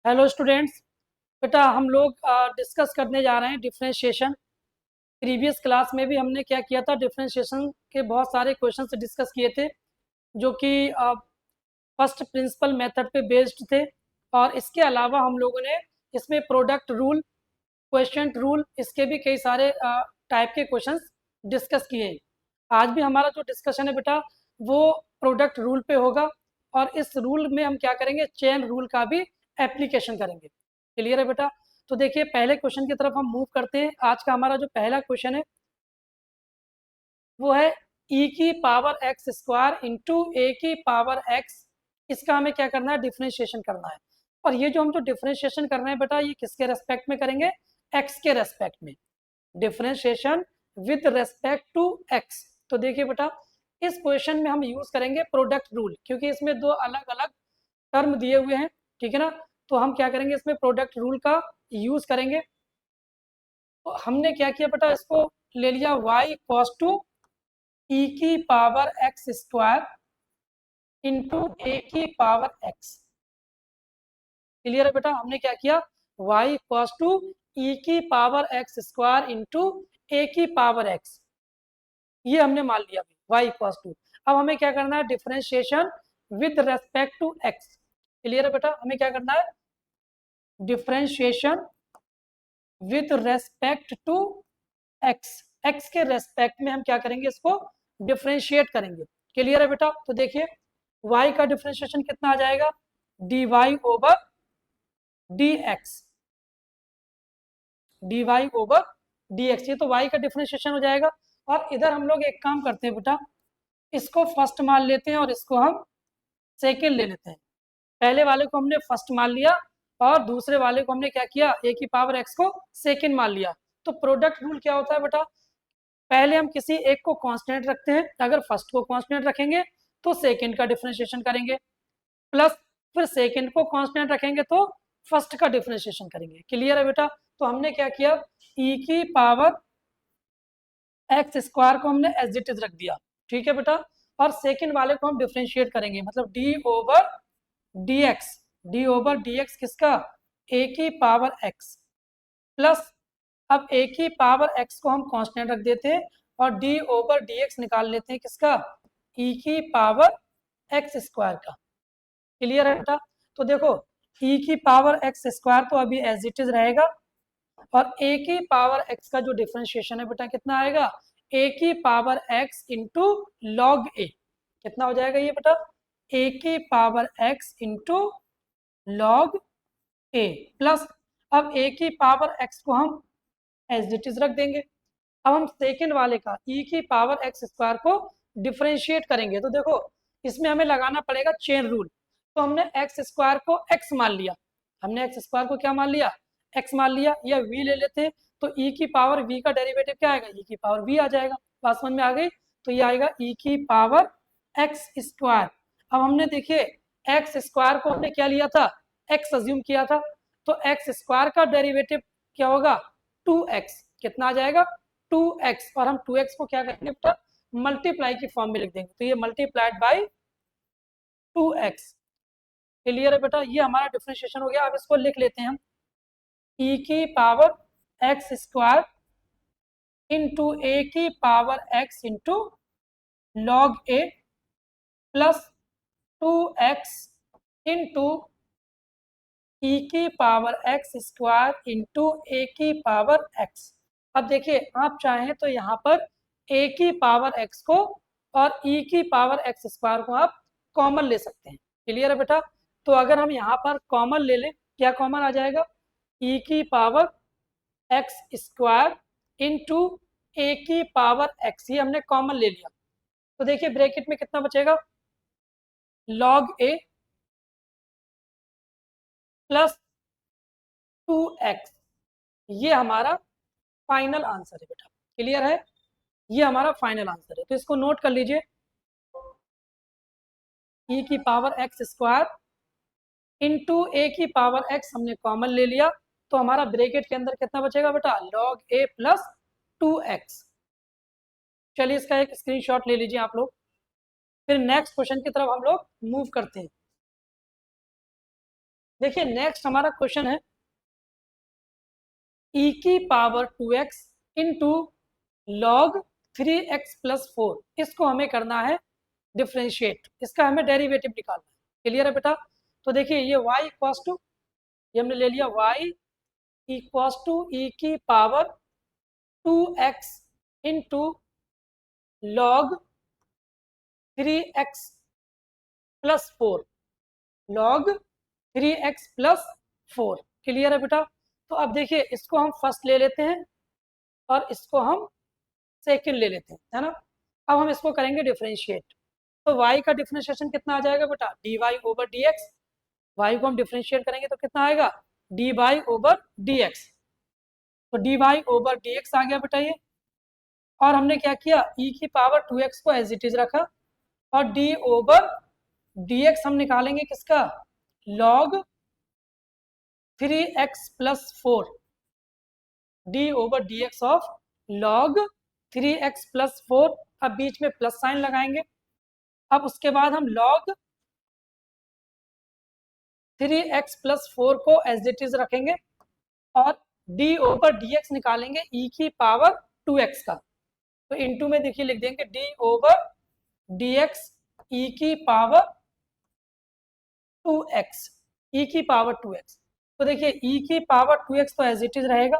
Hello students. बेटा हम लोग डिस्कस करने जा रहे हैं डिफरेंशिएशन। प्रीवियस क्लास में भी हमने क्या किया था, डिफरेंशिएशन के बहुत सारे क्वेश्चंस डिस्कस किए थे जो कि फर्स्ट प्रिंसिपल मेथड पे बेस्ड थे। और इसके अलावा हम लोगों ने इसमें प्रोडक्ट रूल, क्वेश्चन रूल, इसके भी कई सारे टाइप के क्वेश्चंस डिस्कस किए हैं। आज भी हमारा जो डिस्कशन है बेटा वो प्रोडक्ट रूल पे होगा। और इस रूल में हम क्या करेंगे, चेन रूल का भी एप्लीकेशन करेंगे। क्लियर है बेटा? तो देखिए पहले क्वेश्चन की तरफ हम मूव करते हैं। आज का हमारा जो पहला क्वेश्चन है वो है e की पावर एक्स स्क्वायर इंटू ए की पावर एक्स। इसका हमें क्या करना है, डिफरेंशिएशन करना है। और ये जो हम जो डिफरेंशिएशन कर रहे हैं बेटा, ये किसके रेस्पेक्ट में करेंगे, एक्स के रेस्पेक्ट में। Differentiation with respect to x. तो देखिए बेटा इस क्वेश्चन में हम यूज करेंगे प्रोडक्ट रूल, क्योंकि इसमें दो अलग अलग टर्म दिए हुए हैं, ठीक है ना। तो हम क्या करेंगे, इसमें प्रोडक्ट रूल का यूज करेंगे। तो हमने क्या किया बेटा, इसको ले लिया y cos टू e की पावर एक्स स्क्वायर इंटू ए की पावर एक्स। क्लियर है बेटा? हमने क्या किया, y cos टू e की पावर एक्स स्क्वायर इंटू ए की पावर एक्स, ये हमने मान लिया y cos टू। अब हमें क्या करना है, differentiation with respect to x। Clear है बेटा? हमें क्या करना है, differentiation with respect to x. X के रेस्पेक्ट में हम क्या करेंगे, इसको डिफरेंशिएट करेंगे। क्लियर है बेटा? तो देखिए y का डिफरेंशिएशन कितना आ जाएगा, dy over dx, dy over dx। ये तो y का डिफरेंशिएशन हो जाएगा। और इधर हम लोग एक काम करते हैं बेटा, इसको फर्स्ट मान लेते हैं और इसको हम सेकेंड ले लेते हैं। पहले वाले को हमने फर्स्ट मान लिया और दूसरे वाले को हमने क्या किया, ए की पावर एक्स को सेकेंड मान लिया। तो प्रोडक्ट रूल क्या होता है बेटा, पहले हम किसी एक को कांस्टेंट रखते हैं। अगर फर्स्ट को कांस्टेंट रखेंगे तो सेकंड का डिफरेंशिएशन करेंगे, प्लस फिर सेकंड को कांस्टेंट रखेंगे तो फर्स्ट का डिफरेंशिएशन करेंगे। क्लियर है बेटा? तो हमने क्या किया, ई की पावर एक्स स्क्वायर को हमने एज इट इज रख दिया, ठीक है बेटा। और सेकंड वाले को हम डिफरेंशिएट करेंगे, मतलब D over d x. D over d x किसका, ए की पावर एक्स, प्लस अब ए की पावर एक्स को हम कांस्टेंट रख देते हैं और डी ओवर डी एक्स निकाल लेते हैं किसका, ई की पावर एक्स स्क्वायर का। क्लियर है बेटा? तो देखो ई की पावर एक्स स्क्वायर तो अभी एज इट इज रहेगा, और ए की पावर एक्स का जो डिफरेंशिएशन है बेटा कितना आएगा, ए की पावर एक्स इंटू लॉग ए। कितना हो जाएगा ये बेटा, ए की पावर एक्स इंटू लॉग ए, प्लस अब ए की पावर एक्स को हम एज इट इज रख देंगे। अब हम सेकेंड वाले का ई की पावर एक्स स्क्वायर को डिफरेंशिएट करेंगे। तो देखो इसमें हमें लगाना पड़ेगा चेन रूल। तो हमने एक्स स्क्वायर को एक्स मान लिया, हमने एक्स स्क्वायर को क्या मान लिया, एक्स मान लिया, या वी ले लेते हैं। तो ई की पावर वी का डेरिवेटिव क्या आएगा, ई की पावर वी आ जाएगा। बात समझ में आ गई? तो ये आएगा ई की पावर एक्स स्क्वायर। अब हमने देखिए एक्स स्क्वायर को हमने क्या लिया था, एक्स अज्यूम किया था। तो एक्स स्क्वायर का डेरिवेटिव क्या होगा, 2x। कितना आ जाएगा, 2x। और हम 2x को क्या करेंगे बेटा, मल्टीप्लाई की फॉर्म में लिख देंगे। तो ये मल्टीप्लाइड बाई 2x। क्लियर है बेटा? ये हमारा डिफरेंशिएशन हो गया। अब इसको लिख लेते हैं हम, e की पावर एक्स स्क्वायर इंटू ए की पावर x इंटू लॉग ए, प्लस 2x इंटू e की पावर एक्स स्क्वायर इंटू ए की पावर x। अब देखिए आप चाहें तो यहाँ पर a की पावर x को और e की पावर एक्स स्क्वायर को आप कॉमन ले सकते हैं। क्लियर है बेटा? तो अगर हम यहाँ पर कॉमन ले लें, क्या कॉमन आ जाएगा, e की पावर एक्स स्क्वायर इंटू ए की पावर x, ये हमने कॉमन ले लिया। तो देखिए ब्रैकेट में कितना बचेगा, लॉग ए प्लस 2x। ये हमारा फाइनल आंसर है बेटा। क्लियर है? ये हमारा फाइनल आंसर है। तो इसको नोट कर लीजिए, e की पावर एक्स स्क्वायर इंटू ए की पावर x हमने कॉमन ले लिया। तो हमारा ब्रैकेट के अंदर कितना बचेगा बेटा, लॉग ए प्लस 2x। चलिए इसका एक स्क्रीनशॉट ले लीजिए आप लोग। फिर नेक्स्ट क्वेश्चन की तरफ हम लोग मूव करते हैं। देखिए नेक्स्ट हमारा क्वेश्चन है e की power 2x into log 3x plus 4, इसको हमें करना है डिफ्रेंशिएट, इसका हमें डेरिवेटिव निकालना है। क्लियर है बेटा? तो देखिए ये y इक्वल्स टू, ये हमने ले लिया y इक्वल्स टू e की power 2x into log 3x plus 4, log 3x plus 4। Clear है बेटा? तो अब देखिए इसको हम फर्स्ट ले लेते हैं और इसको हम सेकंड ले लेते हैं, है ना। अब हम इसको करेंगे डिफ्रेंशिएट। तो y का डिफ्रेंशिएशन कितना आ जाएगा बेटा? dy over dx। y को हम डिफ्रेंशिएट करेंगे तो कितना आएगा? dy over dx। तो dy ओवर dx आ गया बेटा ये। और हमने क्या किया, e की पावर 2x को एज इट इज रखा और d ओवर dx हम निकालेंगे किसका? log 3x plus 4, d over dx of log 3x plus 4। अब बीच में प्लस साइन लगाएंगे। अब उसके बाद हम log 3x प्लस 4 को एज इट इज रखेंगे और d ओवर dx निकालेंगे e की पावर 2x का। तो इनटू में देखिए लिख देंगे d ओवर dx e की पावर 2x, e की पावर 2x। तो देखिए e की पावर 2x तो एज इट इज रहेगा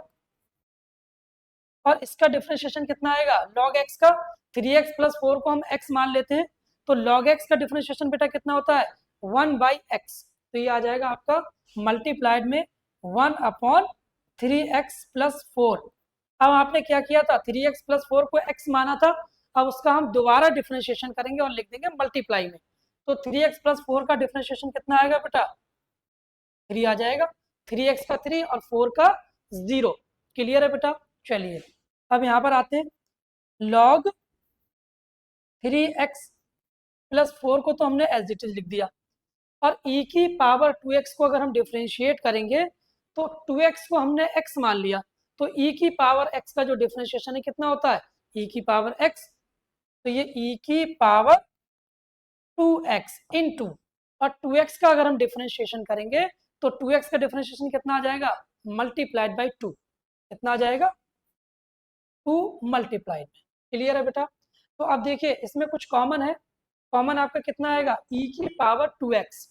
और इसका डिफरेंशिएशन कितना आएगा? log x का 3x प्लस 4 को हम x मान लेते हैं, तो log x का डिफरेंशिएशन बेटा कितना होता है? 1/x। तो ये आ जाएगा आपका मल्टीप्लाइड में 1/3x प्लस 4। अब आपने क्या किया था? 3x प्लस 4 को x माना था, अब उसका हम दोबारा डिफरेंशिएशन करेंगे और लिख देंगे मल्टीप्लाई में। तो 3x प्लस 4 का डिफरेंशिएशन कितना आएगा बेटा? 3 आ जाएगा। 3x का 3 और 4 का 0। क्लियर है बेटा? चलिए अब यहाँ पर आते हैं। log 3x प्लस 4 को तो हमने एज इट इज लिख दिया और e की पावर 2x को अगर हम डिफ्रेंशिएट करेंगे तो 2x को हमने x मान लिया, तो e की पावर x का जो डिफ्रेंशिएशन है कितना होता है? e की पावर x। तो ये e की पावर 2x इंटू, और 2x का अगर हम डिफ्रेंशिएशन करेंगे तो 2x का डिफ्रेंशिएशन कितना आ जाएगा? Multiplied by 2। कितना आ जाएगा? 2 मल्टीप्लाइड। क्लियर है बेटा? तो अब देखिए इसमें कुछ कॉमन है, कॉमन आपका कितना आएगा? e की पावर 2x।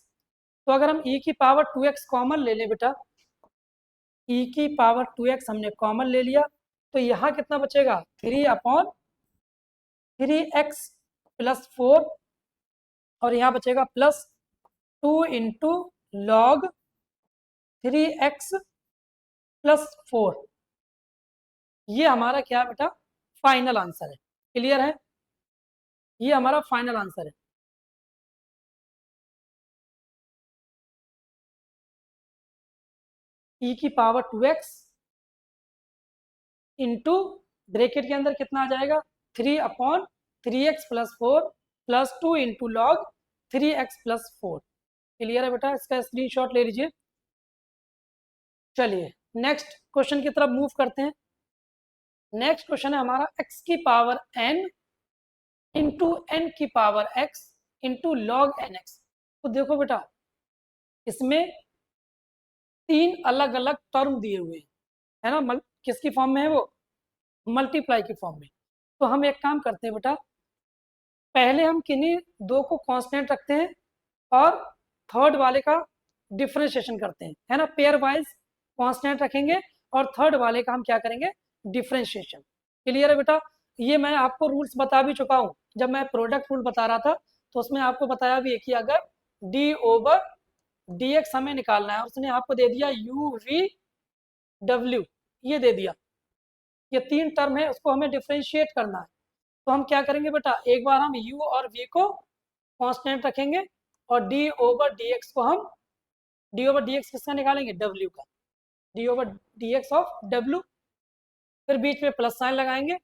तो अगर हम e की पावर 2x कॉमन ले लें बेटा, e की पावर 2x हमने कॉमन ले लिया, तो यहाँ कितना बचेगा? 3/3x प्लस 4 और यहाँ बचेगा plus 2 into log 3x plus 4। ये हमारा क्या है बेटा? फाइनल आंसर है। क्लियर है? ये हमारा फाइनल आंसर है। e की पावर 2x इंटू ब्रैकेट के अंदर कितना आ जाएगा? 3/3x plus 4 plus 2 into log 3x plus 4। Clear है बेटा? इसका स्क्रीनशॉट ले लीजिए। चलिए नेक्स्ट क्वेश्चन की तरफ मूव करते हैं। नेक्स्ट क्वेश्चन है हमारा x की पावर n इंटू n की power x into log nx। तो देखो बेटा इसमें 3 अलग अलग टर्म दिए हुए हैं, है ना। किसकी फॉर्म में है वो? मल्टीप्लाई की फॉर्म में। तो हम एक काम करते हैं बेटा, पहले हम किन्हीं दो को कांस्टेंट रखते हैं और थर्ड वाले का डिफरेंशिएशन करते हैं, है ना। पेयर वाइज कांस्टेंट रखेंगे और थर्ड वाले का हम क्या करेंगे? डिफरेंशिएशन। क्लियर है बेटा? ये मैं आपको रूल्स बता भी चुका हूँ, जब मैं प्रोडक्ट रूल बता रहा था तो उसमें आपको बताया भी है कि अगर डी ओवर डी एक्स हमें निकालना है, उसने आपको दे दिया यू वी डब्ल्यू, ये दे दिया, ये 3 टर्म है, उसको हमें डिफ्रेंशिएट करना है। तो हम क्या करेंगे बेटा? एक बार हम u और v को कांस्टेंट रखेंगे और d ओवर dx को हम d ओवर dx किसका निकालेंगे? w का, d over dx of w। फिर बीच में प्लस साइन लगाएंगे,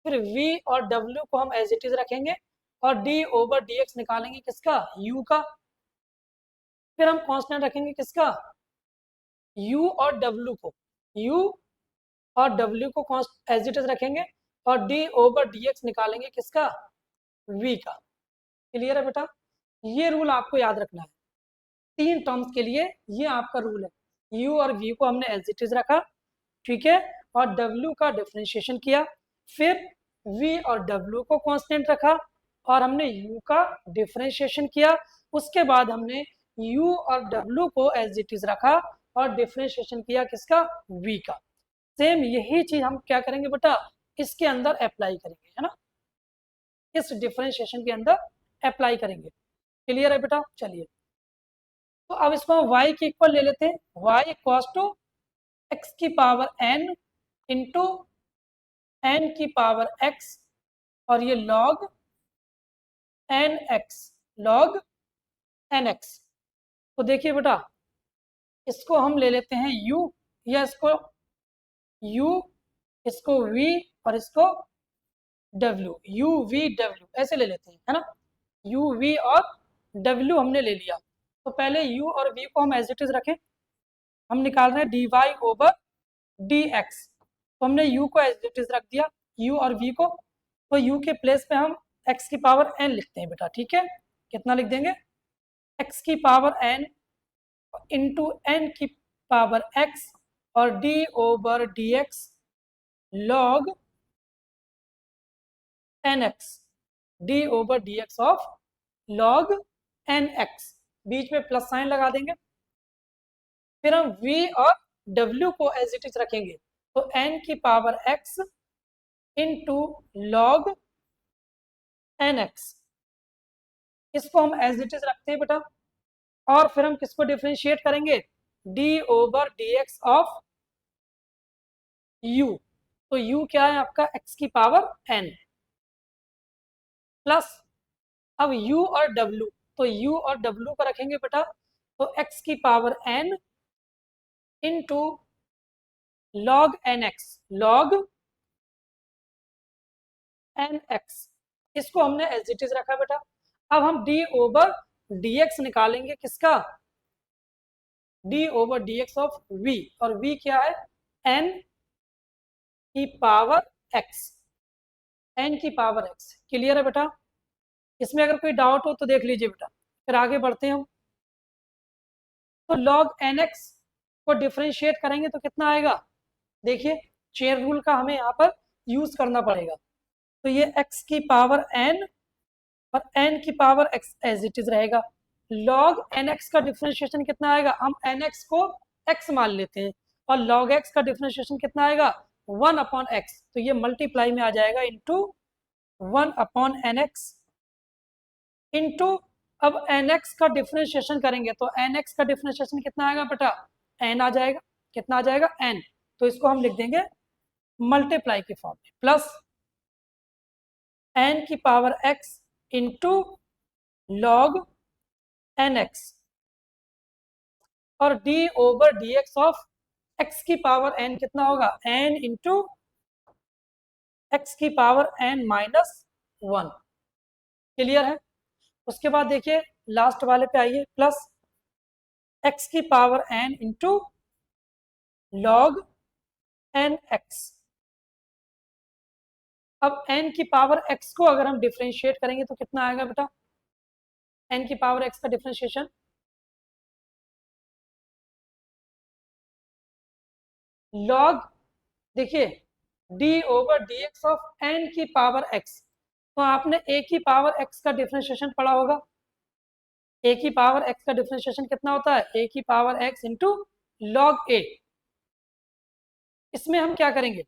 फिर v और w को हम एज इट इज रखेंगे और d ओवर dx निकालेंगे किसका? u का। फिर हम कांस्टेंट रखेंगे किसका? u और w को, u और w को एज इट इज रखेंगे और d ओवर dx निकालेंगे किसका? v का। क्लियर है बेटा? ये रूल आपको याद रखना है। 3 टर्म्स के लिए ये आपका रूल है। u और v को हमने एज इट इज रखा, ठीक है, और w का डिफरेंशिएशन किया, फिर v और w को कांस्टेंट रखा और हमने u का डिफरेंशिएशन किया, उसके बाद हमने u और w को एज इट इज रखा और डिफरेंशिएशन किया किसका, v का। सेम यही चीज हम क्या करेंगे बेटा, इसके अंदर अप्लाई करेंगे, है ना, इस डिफरेंशिएशन के अंदर अप्लाई करेंगे। क्लियर है बेटा? चलिए, तो अब इसको हम y के इक्वल ले लेते हैं, y इक्वल्स टू x की पावर n इंटू n की पावर x और ये log nx, log nx। तो देखिए बेटा, इसको हम ले लेते हैं u, या इसको u, इसको v और इसको w, u v w ऐसे ले लेते हैं, है ना, u v और w हमने ले लिया। तो पहले u और v को हम एज इट इज रखें, हम निकाल रहे हैं dy ओवर dx, तो हमने u को एज इट इज रख दिया, u और v को, तो u के प्लेस पे हम x की पावर n लिखते हैं बेटा, ठीक है, कितना लिख देंगे, x की पावर n इंटू n की पावर x और d over dx log nx, d over dx of log nx, बीच में प्लस साइन लगा देंगे, फिर हम v और w को एज इट इज रखेंगे, तो n की power x into log nx, इसको हम एज इट इज रखते हैं बेटा, और फिर हम किसको डिफरेंशिएट करेंगे, d over dx of u, तो u क्या है आपका, x की पावर n, प्लस अब u और w, तो u और w को रखेंगे बेटा, तो x की power n into log nx, log nx, इसको हमने एज इट इज रखा बेटा। अब हम d ओवर dx निकालेंगे किसका, d over dx of v, और v क्या है, n की पावर x, n की पावर x। क्लियर है बेटा? इसमें अगर कोई डाउट हो तो देख लीजिए बेटा, फिर आगे बढ़ते हैं हम। तो log nx को डिफरेंशिएट करेंगे तो कितना आएगा, देखिए चेन रूल का हमें यहाँ पर यूज करना पड़ेगा, तो ये x की पावर n और n की power x as it is रहेगा, log nx का डिफरेंशिएशन कितना आएगा, हम nx को x मान लेते हैं, और log x का डिफरेंशिएशन कितना आएगा, 1 अपॉन x, तो ये मल्टीप्लाई में आ जाएगा इंटू 1 अपॉन nx इंटू, अब nx का डिफरेंशिएशन करेंगे तो nx का डिफरेंशिएशन कितना आएगा बेटा, n आ जाएगा, कितना आ जाएगा, n, तो इसको हम लिख देंगे मल्टीप्लाई के फॉर्म में, प्लस n की power x into log nx और d over dx of x की पावर n कितना होगा, n इंटू x की पावर n माइनस 1। क्लियर है? उसके बाद देखिए लास्ट वाले पे आइए, प्लस x की power n into log nx। अब n की पावर x को अगर हम डिफरेंशिएट करेंगे तो कितना आएगा बेटा, n की पावर x का डिफरेंशिएशन, log, देखिए d over dx of n की पावर x, तो आपने a की पावर x का डिफरेंशिएशन पढ़ा होगा, a की पावर x का डिफरेंशिएशन कितना होता है, a की power x into log a। इसमें हम क्या करेंगे,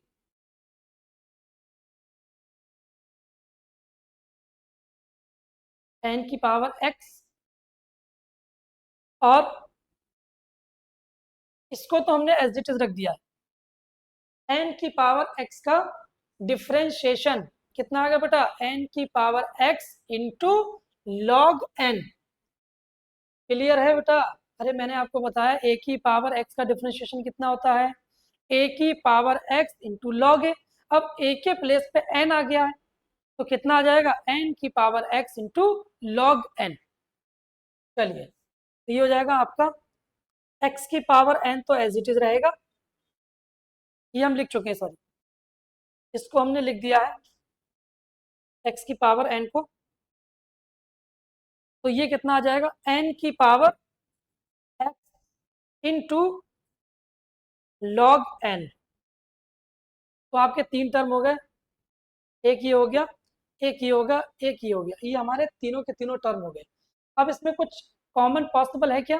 n की पावर x, और इसको तो हमने एज इट इज रख दिया, n की पावर x का डिफरेंशिएशन कितना आ गया बेटा, n की power x into log n। Clear है बेटा? अरे मैंने आपको बताया a की पावर x का डिफरेंशिएशन कितना होता है, a की power x into log a। अब a के प्लेस पे n आ गया है, तो कितना आ जाएगा, n की power x into log n। चलिए, तो ये हो जाएगा आपका x की पावर n, तो एज इट इज रहेगा, ये हम लिख चुके हैं, सॉरी, इसको हमने लिख दिया है x की पावर n को, तो ये कितना आ जाएगा, n की पावर इनटू log n। तो आपके 3 टर्म हो गए, एक ये हो गया, एक ये होगा, एक ये हो गया, ये हमारे तीनों के तीनों टर्म हो गए। अब इसमें कुछ कॉमन पॉसिबल है क्या?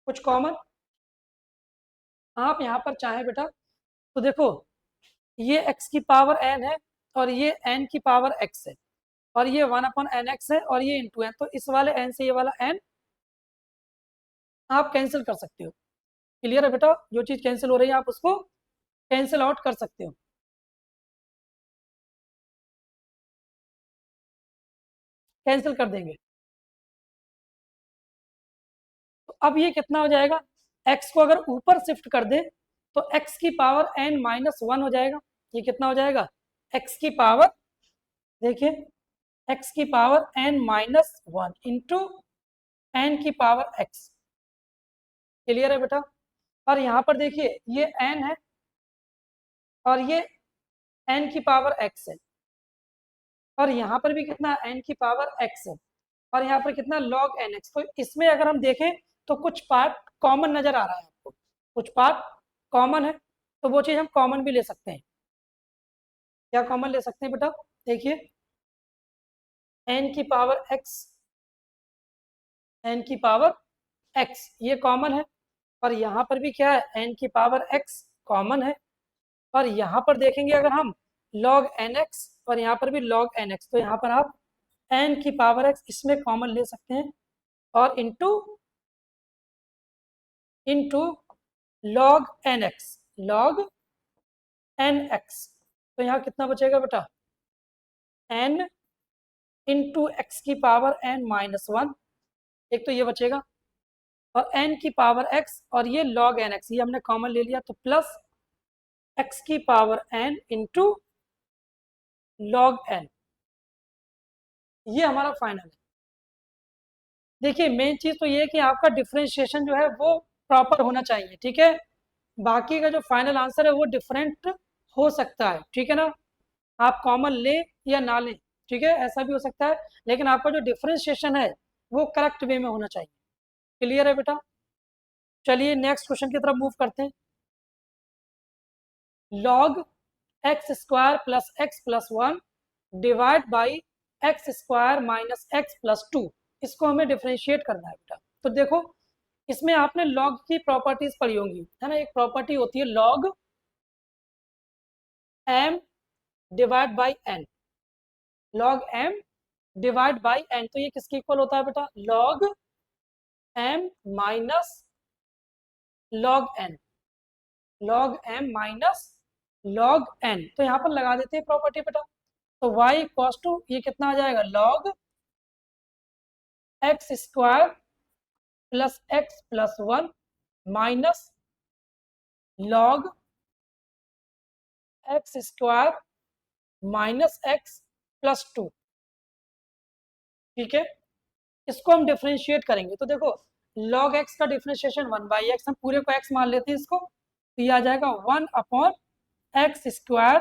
कुछ कॉमन आप यहाँ पर चाहें बेटा तो देखो, ये x की पावर n है और ये n की पावर x है और ये 1/nx है और ये इंटू n, तो इस वाले n से ये वाला n आप कैंसिल कर सकते हो। क्लियर है बेटा? जो चीज़ कैंसिल हो रही है आप उसको कैंसिल आउट कर सकते हो, कैंसिल कर देंगे। तो अब ये कितना हो जाएगा, x को अगर ऊपर शिफ्ट कर दे तो x की पावर n-1 हो जाएगा। ये कितना हो जाएगा, x की पावर, देखिए x की पावर n-1 इंटू n की पावर x। क्लियर है बेटा? और यहाँ पर देखिए ये n है और ये n की पावर x है और यहाँ पर भी कितना n की पावर x है और यहाँ पर कितना log nx। तो इसमें अगर हम देखें तो कुछ पार्ट कॉमन नजर आ रहा है आपको, कुछ पार्ट कॉमन है, तो वो चीज़ हम कॉमन भी ले सकते हैं। क्या कॉमन ले सकते हैं बेटा? देखिए n की पावर x, n की पावर x ये कॉमन है और यहाँ पर भी क्या है, n की पावर x कॉमन है और यहाँ पर देखेंगे अगर हम log nx और यहाँ पर भी log nx, तो यहाँ पर आप n की पावर x इसमें कॉमन ले सकते हैं और into into log nx, log nx, तो यहाँ कितना बचेगा बेटा, n इंटू एक्स की पावर n-1, एक तो ये बचेगा और n की पावर x और ये log nx ये हमने कॉमन ले लिया, तो प्लस x की power n into log n, ये हमारा फाइनल है। देखिए मेन चीज़ तो ये है कि आपका डिफ्रेंशिएशन जो है वो प्रॉपर होना चाहिए, ठीक है। बाकी का जो फाइनल आंसर है वो डिफरेंट हो सकता है, ठीक है ना, आप कॉमन लें या ना लें, ठीक है, ऐसा भी हो सकता है, लेकिन आपका जो डिफ्रेंशिएशन है वो करेक्ट वे में होना चाहिए। क्लियर है बेटा? चलिए नेक्स्ट क्वेश्चन की तरफ मूव करते हैं। log x square plus x plus 1 divide by x square minus x plus 2, इसको हमें डिफ्रेंशिएट करना है बेटा। तो देखो इसमें आपने log की प्रॉपर्टीज पढ़ी होंगी, है ना, एक प्रॉपर्टी होती है log m divide by n, log m divide by n, तो ये किसके इक्वल होता है बेटा, log m minus log n, log m minus log n, तो यहाँ पर लगा देते हैं प्रॉपर्टी बेटा। तो y इक्वल्स टू ये कितना आ जाएगा, log x square plus x plus 1 minus log x square minus x plus 2, ठीक है। इसको हम डिफ्रेंशिएट करेंगे तो देखो log x का डिफ्रेंशिएशन 1/x, हम पूरे को x मान लेते हैं इसको, तो ये आ जाएगा 1 x square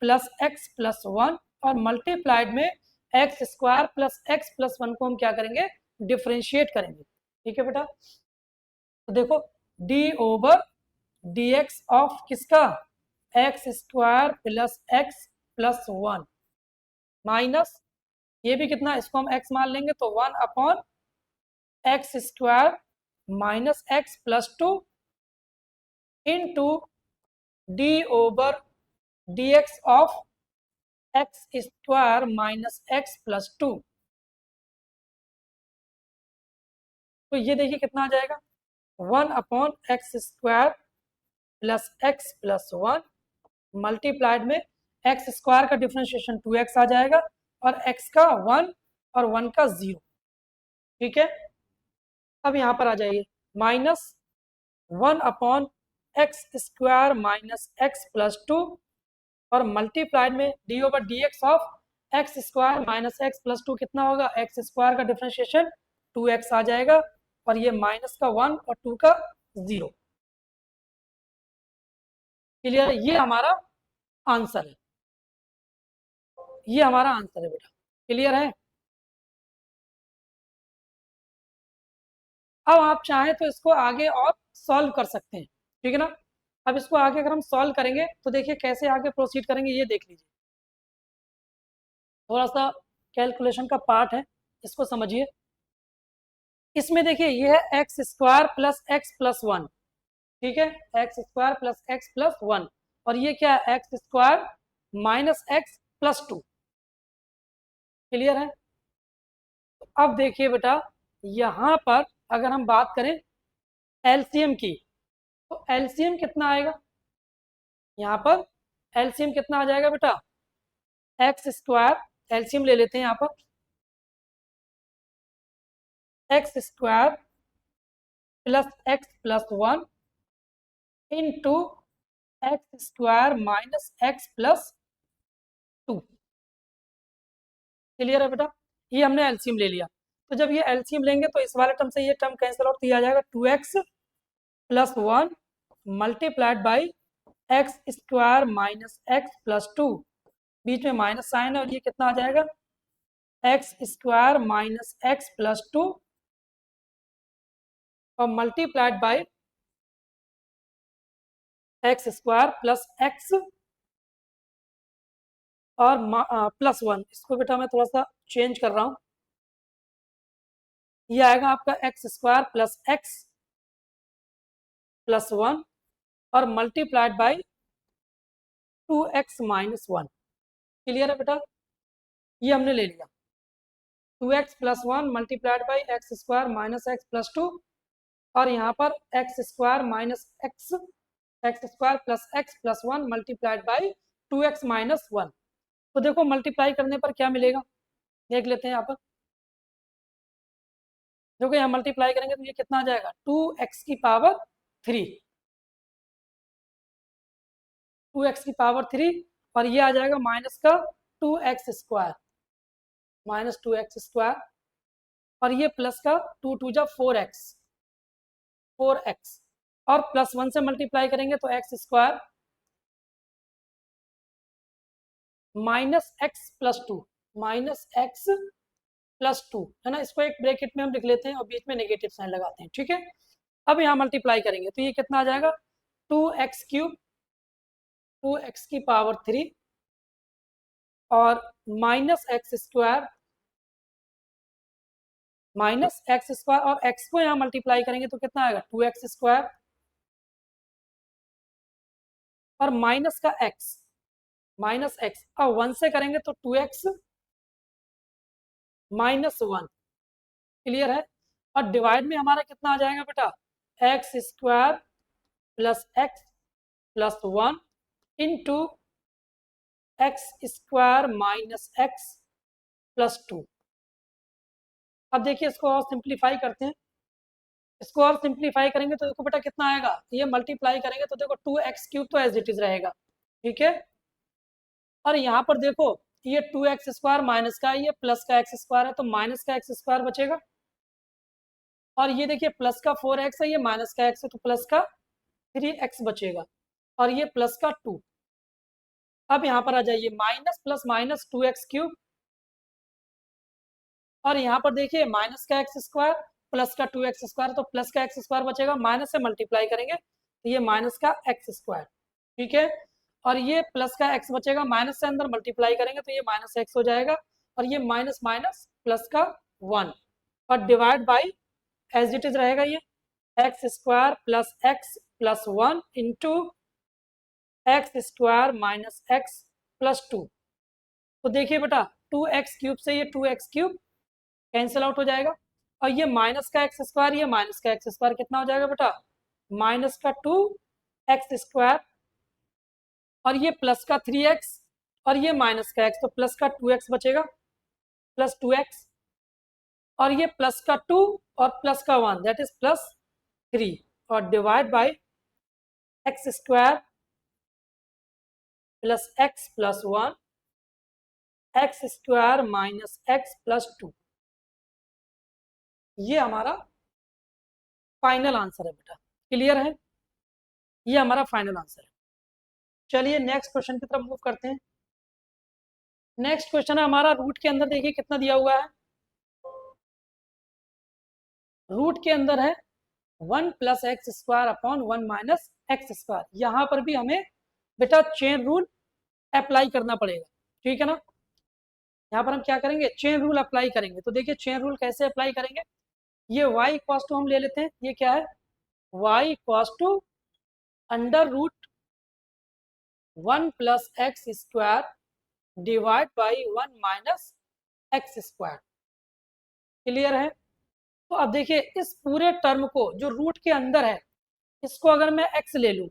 plus x plus 1 और मल्टीप्लाइड में x square plus x plus 1 को हम क्या करेंगे, डिफ्रेंशिएट करेंगे, ठीक है बेटा। तो देखो d over d x of किसका, x square plus x plus 1 minus ये भी कितना, इसको हम x मान लेंगे तो 1/एक्स square minus x plus 2 into d over d x of x square minus x plus 2, तो ये देखिए कितना आ जाएगा, 1/एक्स square plus x plus 1 multiplied में एक्स स्क्वायर का डिफ्रेंशिएशन 2x आ जाएगा और x का 1 और 1 का 0, ठीक है। अब यहाँ पर आ जाइए माइनस 1/एक्स स्क्वायर माइनस एक्स प्लस 2 और मल्टीप्लाइड में d over d x of x square minus x plus 2 कितना होगा, एक्स स्क्वायर का डिफ्रेंशिएशन 2x आ जाएगा और ये माइनस का 1 और 2 का 0। क्लियर? ये हमारा आंसर है, ये हमारा आंसर है बेटा। क्लियर है? अब आप चाहें तो इसको आगे और सॉल्व कर सकते हैं, ठीक है ना। अब इसको आगे अगर हम सॉल्व करेंगे तो देखिए कैसे आगे प्रोसीड करेंगे ये देख लीजिए। थोड़ा सा कैलकुलेशन का पार्ट है, इसको समझिए। इसमें देखिए ये है x square plus x plus one, ठीक है, x square plus x plus one, और ये क्या है x square minus x plus to. Clear है। तो अब देखिए बेटा, यहाँ पर अगर हम बात करें एलसीएम की, तो एलसीएम कितना आएगा, यहाँ पर एलसीएम कितना आ जाएगा बेटा, एक्स स्क्वायर एलसीएम ले लेते हैं यहाँ पर, x square plus x plus one into x square minus x plus to. Clear है बेटा, ये हमने एलसीएम ले लिया। तो जब ये एलसीएम लेंगे तो इस वाले टर्म से ये टर्म कैंसिल आउट किया जाएगा, 2x plus one multiplied by x square minus x plus two, बीच में माइनस साइन है, और ये कितना आ जाएगा x square minus x plus two और multiplied by x square plus x और प्लस वन। इसको बेटा मैं थोड़ा सा चेंज कर रहा हूँ, ये आएगा आपका x square plus x plus one और multiplied by 2x minus one. Clear है बेटा, ये हमने ले लिया 2x plus one multiplied by x square minus x plus two, और यहाँ पर x square minus x, x square plus x plus one multiplied by 2x minus one. तो देखो मल्टीप्लाई करने पर क्या मिलेगा, देख लेते हैं यहाँ पर। देखो यहाँ मल्टीप्लाई करेंगे तो ये कितना आ जाएगा 2x की पावर थ्री, 2x की पावर थ्री, और ये आ जाएगा माइनस का 2x square minus 2x square, और ये प्लस का 2 टू जा 4x, 4x, और प्लस वन से मल्टीप्लाई करेंगे तो x square minus x plus to, minus x plus to है ना। इसको एक ब्रैकेट में हम लिख लेते हैं और बीच में नेगेटिव साइन लगाते हैं, ठीक है। अब यहाँ मल्टीप्लाई करेंगे तो ये कितना आ जाएगा 2x क्यूब, 2x की पावर थ्री और minus x square, minus x square, और x को यहाँ मल्टीप्लाई करेंगे तो कितना आएगा 2x स्क्वायर और माइनस का x, माइनस एक्स, और वन से करेंगे तो 2x माइनस वन। क्लियर है। और डिवाइड में हमारा कितना आ जाएगा बेटा x square plus x plus one into x square minus x plus to. अब देखिए इसको और सिंप्लीफाई करते हैं, इसको और सिंप्लीफाई करेंगे तो देखो बेटा कितना आएगा, ये मल्टीप्लाई करेंगे तो देखो 2x क्यूब तो एज इट इज रहेगा, ठीक है। और यहाँ पर देखो ये 2x स्क्वायर माइनस का, ये प्लस का एक्स स्क्वायर है तो माइनस का एक्स स्क्वायर बचेगा, और ये देखिए प्लस का 4x है, ये माइनस का x है तो प्लस का 3x बचेगा, और ये प्लस का 2। अब यहाँ पर आ जाइए minus plus minus 2x cube, और यहाँ पर देखिए माइनस का एक्स स्क्वायर प्लस का 2x स्क्वायर, तो प्लस का एक्स स्क्वायर बचेगा, माइनस से मल्टीप्लाई करेंगे तो ये माइनस का एक्स स्क्वायर, ठीक है। और ये प्लस का एक्स बचेगा, माइनस से अंदर मल्टीप्लाई करेंगे तो ये माइनस एक्स हो जाएगा, और ये माइनस माइनस प्लस का वन, और divide by as it is रहेगा ये x square plus one into x square minus x plus two. तो देखिए बेटा 2x क्यूब से ये 2x क्यूब कैंसिल आउट हो जाएगा, और ये माइनस का एक्स स्क्वायर, ये माइनस का एक्स स्क्वायर कितना हो जाएगा बेटा माइनस का 2x स्क्वायर, और ये प्लस का 3x, और ये माइनस का x तो प्लस का 2x बचेगा, प्लस 2x, और ये प्लस का 2 और प्लस का 1 दैट इज प्लस 3, और divide by x square plus x plus one x square minus x plus to. ये हमारा फाइनल आंसर है बेटा, क्लियर है, ये हमारा फाइनल आंसर है। चलिए नेक्स्ट क्वेश्चन की तरफ मूव करते हैं। नेक्स्ट क्वेश्चन है हमारा रूट के अंदर देखिए कितना दिया हुआ है, रूट के अंदर है 1 plus x square upon 1 minus x square. यहाँ पर भी हमें बेटा चेन रूल अप्लाई करना पड़ेगा, ठीक है ना। यहाँ पर हम क्या करेंगे, चेन रूल अप्लाई करेंगे। तो देखिए चेन रूल कैसे अप्लाई करेंगे, ये y इक्वस टू हम ले लेते हैं, ये क्या है, y equals to under root 1 plus x square divide by 1 minus x square. Clear है। तो अब देखिए इस पूरे टर्म को जो रूट के अंदर है, इसको अगर मैं x ले लूँ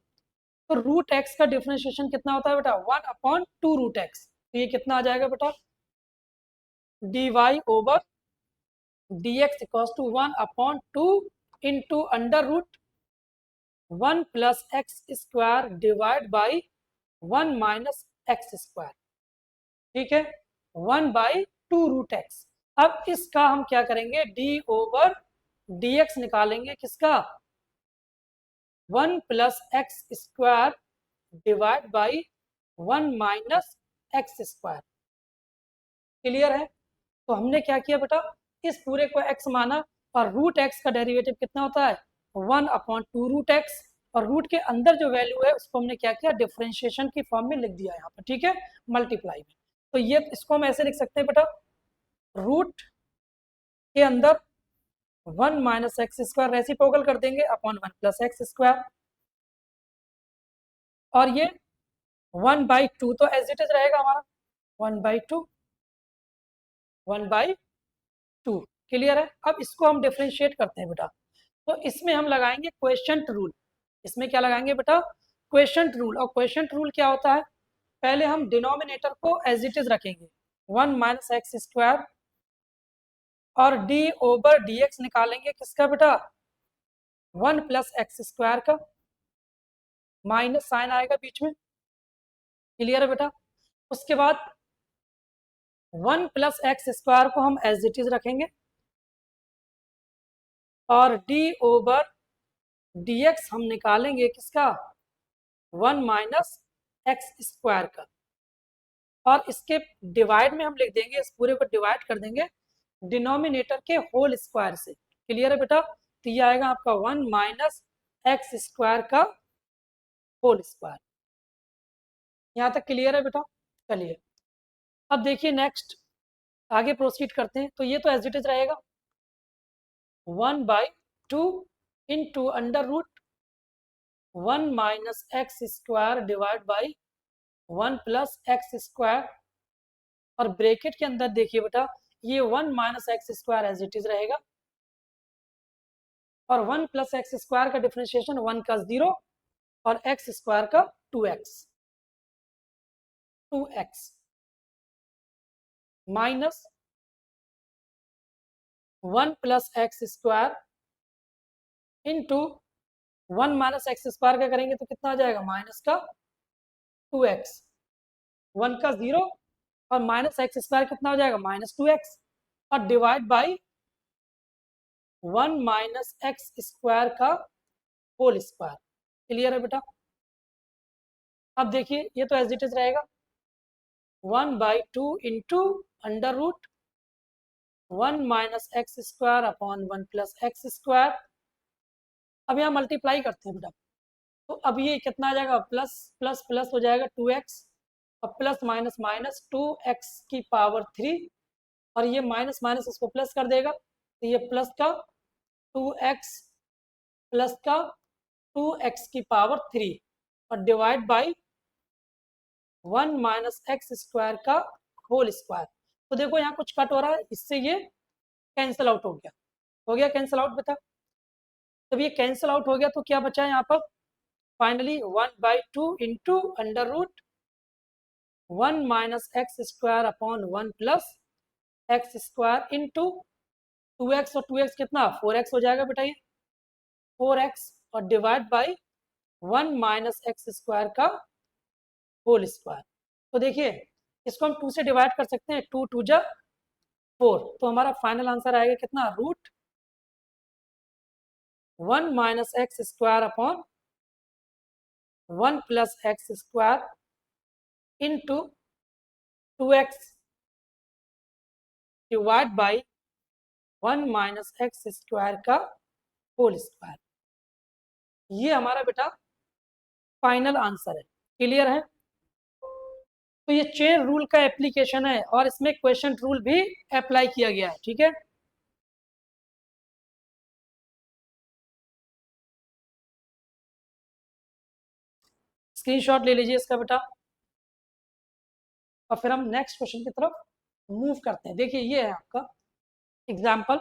तो रूट x का डिफरेंशिएशन कितना होता है बेटा, 1 अपॉन 2 रूट एक्स। तो ये कितना आ जाएगा बेटा, dy over dx equals to 1 upon 2 into under root 1 plus x square divide by 1 minus x square, ठीक है, 1 बाई 2 रूट एक्स। अब इसका हम क्या करेंगे, d ओवर dx निकालेंगे, किसका, 1 plus x square divide by 1 minus x square. Clear है। तो हमने क्या किया बेटा, इस पूरे को x माना और रूट x का डेरिवेटिव कितना होता है, 1 अपॉन 2 रूट एक्स, और रूट के अंदर जो वैल्यू है उसको हमने क्या किया, डिफरेंशिएशन की फॉर्म में लिख दिया यहाँ पर, ठीक है, मल्टीप्लाई में। तो ये इसको हम ऐसे लिख सकते हैं बेटा, रूट के अंदर 1 माइनस एक्स स्क्वायर रेसिप्रोकल कर देंगे अपॉन 1 प्लस एक्स स्क्वायर, और ये 1 बाई 2 तो एज इट इज रहेगा हमारा, 1 बाई 2, 1 बाई 2। क्लियर है। अब इसको हम डिफरेंशिएट करते हैं बेटा, तो इसमें हम लगाएंगे क्वेश्चंट रूल। इसमें क्या लगाएंगे बेटा, क्वेश्चंट रूल। और क्वेश्चंट रूल क्या होता है, पहले हम डिनोमिनेटर को एज इट इज रखेंगे 1 माइनस एक्स स्क्वायर, और डी ओवर डी एक्स निकालेंगे किसका बेटा, 1 प्लस एक्स स्क्वायर का, माइनस साइन आएगा बीच में। क्लियर है बेटा। उसके बाद 1 प्लस एक्स स्क्वायर को हम एज इट इज रखेंगे, और डी ओवर डी एक्स हम निकालेंगे किसका, 1 माइनस एक्स स्क्वायर का, और इसके डिवाइड में हम लिख देंगे, इस पूरे को डिवाइड कर देंगे डिनोमिनेटर के होल स्क्वायर से। क्लियर है बेटा। तो ये आएगा आपका 1 माइनस एक्स स्क्वायर का होल स्क्वायर। यहाँ तक क्लियर है बेटा। चलिए अब देखिए नेक्स्ट आगे प्रोसीड करते हैं। तो ये तो एज इट इज रहेगा 1 by 2 into under root 1 minus x square divide by 1 plus x square, और ब्रैकेट के अंदर देखिए बेटा ये 1 minus x square as it is रहेगा, और 1 प्लस एक्स स्क्वायर का डिफरेंशिएशन 1 का 0 और एक्स स्क्वायर का 2x minus 1 plus x square into 1 minus x square का करेंगे तो कितना आ जाएगा, माइनस का 2x, 1 का 0 और माइनस एक्स स्क्वायर कितना हो जाएगा, माइनस 2x, और divide by 1 minus x square का होल स्क्वायर। क्लियर है बेटा। अब देखिए ये तो एज इट इज रहेगा 1 by 2 into under root 1 minus x square upon 1 plus x square. अब यहाँ मल्टीप्लाई करते हैं बेटा, तो अब ये कितना आ जाएगा, प्लस प्लस प्लस हो जाएगा 2x, और प्लस माइनस माइनस 2x की पावर 3, और ये माइनस माइनस इसको प्लस कर देगा, तो ये प्लस का 2x प्लस का 2x की पावर 3, और divide by 1 minus x square का होल स्क्वायर। तो देखो यहाँ कुछ कट हो रहा है, इससे ये कैंसिल आउट हो गया कैंसिल आउट बेटा। जब ये कैंसिल आउट हो गया तो क्या बचा है यहाँ पर, finally 1 by 2 into under root 1 minus x square upon 1 plus x square into 2x, और 2x कितना 4x हो जाएगा बेटा, ये 4x, और divide by 1 minus x square का होल स्क्वायर। तो देखिए इसको हम 2 से डिवाइड कर सकते हैं, 2 2 जा 4, तो हमारा फाइनल आंसर आएगा कितना, root 1 minus x square upon 1 plus x square into 2x divide by 1 minus x square का होल स्क्वायर। ये हमारा बेटा फाइनल आंसर है। क्लियर है? तो ये चेन रूल का एप्लीकेशन है और इसमें क्वेश्चन रूल भी अप्लाई किया गया है। ठीक है, स्क्रीनशॉट ले लीजिए इसका बेटा, और फिर हम नेक्स्ट क्वेश्चन की तरफ मूव करते हैं। देखिए ये है आपका एग्जाम्पल,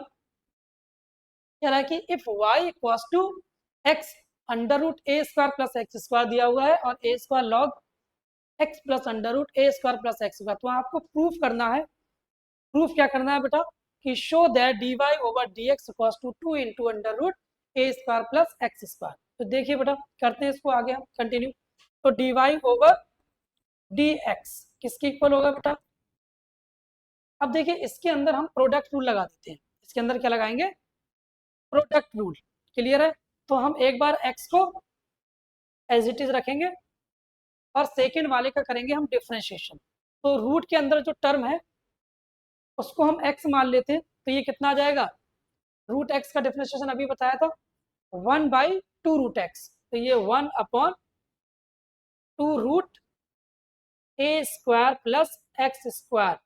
कह रहा है कि if y equals to x under root a square plus x square दिया हुआ है और a square log x plus under root a square plus x square. तो आपको प्रूफ करना है। प्रूफ क्या करना है बेटा कि show that d y over d x equals to 2 into under root a square plus x square. तो देखिए बेटा करते हैं इसको आगे हम कंटिन्यू। तो d y over d x किसके इक्वल होगा बेटा? अब देखिए इसके अंदर हम प्रोडक्ट रूल लगा देते हैं। इसके अंदर क्या लगाएंगे? Product rule. क्लियर है? तो हम एक बार x को एज इट इज रखेंगे और सेकेंड वाले का करेंगे हम डिफ्रेंशिएशन। तो रूट के अंदर जो टर्म है उसको हम x मान लेते हैं। तो ये कितना आ जाएगा? रूट x का डिफ्रेंशिएशन अभी बताया था 1/2 रूट एक्स। तो ये 1/2 root a square plus x square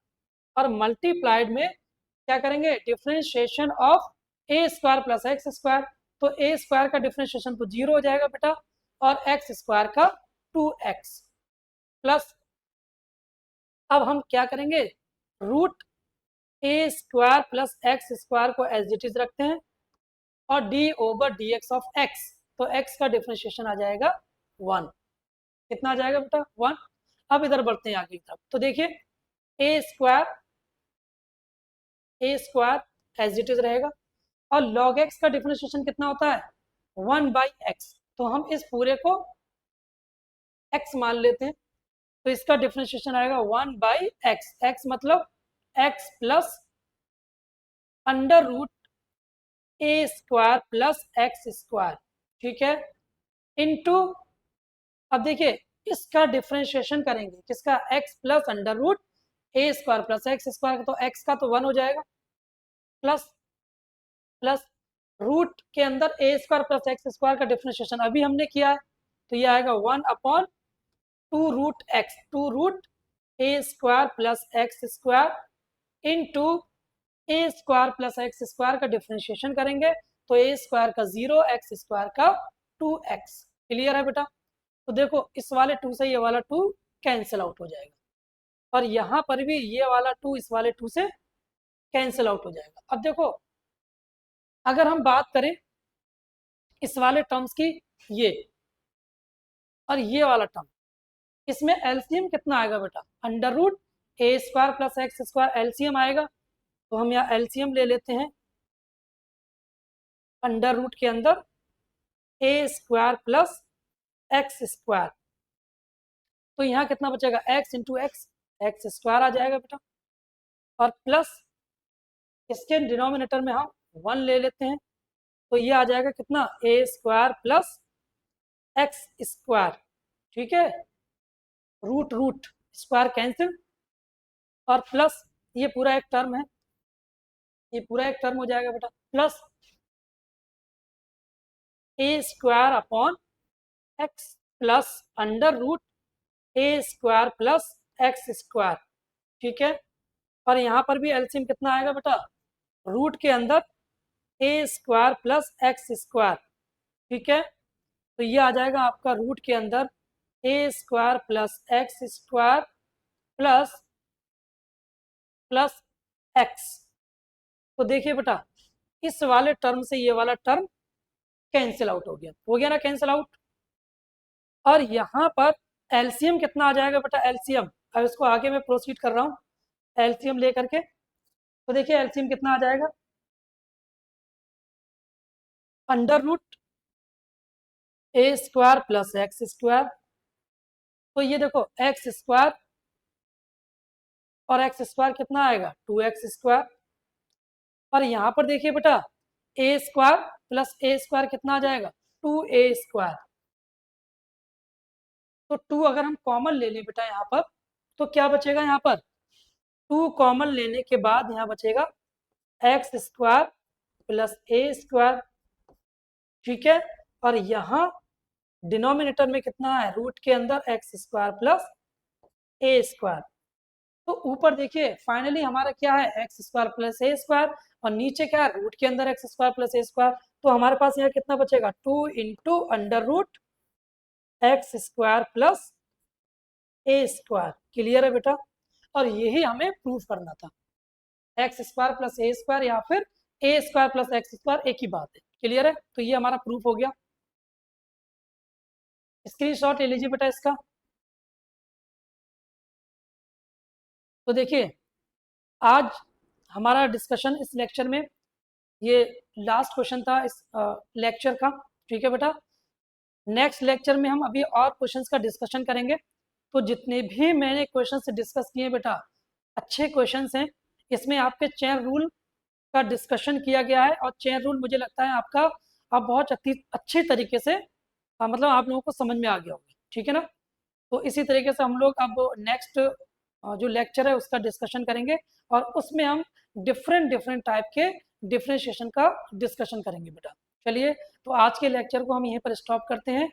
और मल्टीप्लाइड में क्या करेंगे? Differentiation of A square plus x square. तो ए स्क्वायर का डिफ्रेंशिएशन तो 0 हो जाएगा बेटा, और एक्स स्क्वायर का 2x प्लस, अब हम क्या करेंगे? Root a square plus x square को एज इट इज रखते हैं और D over d x of x. तो x का डिफ्रेंशिएशन आ जाएगा 1। कितना आ जाएगा बेटा? 1। अब इधर बढ़ते हैं आगे की तरफ। तो देखिए ए स्क्वायर एज इट इज रहेगा और log x का डिफरेंशिएशन कितना होता है? 1/x। तो हम इस पूरे को x मान लेते हैं। तो इसका डिफरेंशिएशन आएगा 1/x। x मतलब x plus under root a square plus x square. ठीक है, इनटू, अब देखिए इसका डिफरेंशिएशन करेंगे किसका? x plus under root a square plus x square. तो x का तो 1 हो जाएगा प्लस प्लस रूट के अंदर a square plus x square का डिफरेंशिएशन अभी हमने किया है। तो ये आएगा 1/2 root x, 2 root a square plus x square into a square plus x square का डिफरेंशिएशन करेंगे तो ए स्क्वायर का 0, एक्स स्क्वायर का 2x। क्लियर है बेटा? तो देखो इस वाले 2 से ये वाला 2 कैंसिल आउट हो जाएगा और यहाँ पर भी ये वाला 2 इस वाले 2 से कैंसिल आउट हो जाएगा। अब देखो अगर हम बात करें इस वाले टर्म्स की, ये और ये वाला टर्म, इसमें एलसीएम कितना आएगा बेटा? Under root a square plus x square LCM आएगा। तो हम यहाँ एलसीएम ले लेते हैं अंडर रूट के अंदर a square plus x square. तो यहाँ कितना बचेगा? X into x, x square आ जाएगा बेटा, और प्लस इसके डिनोमिनेटर में हम 1 ले लेते हैं। तो ये आ जाएगा कितना? ए स्क्वायर प्लस एक्स स्क्वायर। ठीक है, रूट रूट स्क्वायर कैंसिल और प्लस ये पूरा एक टर्म है, ये पूरा एक टर्म हो जाएगा बेटा, plus a square upon x plus under root a square plus x square. ठीक है, और यहाँ पर भी एलसीएम कितना आएगा बेटा? रूट के अंदर a square plus x square. ठीक है, तो ये आ जाएगा आपका रूट के अंदर a square plus x square plus plus x. तो देखिए बेटा इस वाले टर्म से ये वाला टर्म कैंसिल आउट हो गया ना कैंसिल आउट। और यहाँ पर एलसीएम कितना आ जाएगा बेटा? एलसीएम, अब इसको आगे मैं प्रोसीड कर रहा हूँ एलसीएम ले करके। तो देखिए एलसीएम कितना आ जाएगा? Under root a square plus x square. तो ये देखो एक्स स्क्वायर और एक्स स्क्वायर कितना आएगा? 2x square. और यहाँ पर देखिए बेटा ए स्क्वायर प्लस ए स्क्वायर कितना आ जाएगा? 2a square. तो 2 अगर हम कॉमन ले लें बेटा यहाँ पर तो क्या बचेगा? यहाँ पर 2 कॉमन लेने के बाद यहाँ बचेगा x square plus a square, ठीक है। और यहाँ डिनोमिनेटर में कितना है, रूट के अंदर x square plus a square. तो ऊपर देखिए फाइनली हमारा क्या है, x square plus a square, और नीचे क्या है, रूट के अंदर x square plus a square. तो हमारे पास यहाँ कितना बचेगा, 2 into under root x square plus a square. Clear है बेटा? और यही हमें प्रूफ करना था, x square plus a square या फिर a square plus x square, एक ही बात है। क्लियर है? तो ये हमारा प्रूफ हो गया। स्क्रीनशॉट ले लीजिए बेटा इसका। तो देखिए आज हमारा डिस्कशन इस लेक्चर में, ये लास्ट क्वेश्चन था इस लेक्चर का, ठीक है बेटा। नेक्स्ट लेक्चर में हम अभी और क्वेश्चंस का डिस्कशन करेंगे। तो जितने भी मैंने क्वेश्चंस डिस्कस किए बेटा, अच्छे क्वेश्चंस हैं। इसमें आपके चेन रूल का डिस्कशन किया गया है, और चेन रूल मुझे लगता है आपका आप बहुत अच्छी तरीके से मतलब आप लोगों को समझ में आ गया होगा, ठीक है ना। तो इसी तरीके से हम लोग अब नेक्स्ट जो लेक्चर है उसका डिस्कशन करेंगे, और उसमें हम डिफरेंट डिफरेंट टाइप के डिफ्रेंशिएशन का डिस्कशन करेंगे बेटा। चलिए, तो आज के लेक्चर को हम यहीं पर स्टॉप करते हैं।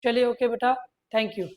चलिए, ओके बेटा, थैंक यू।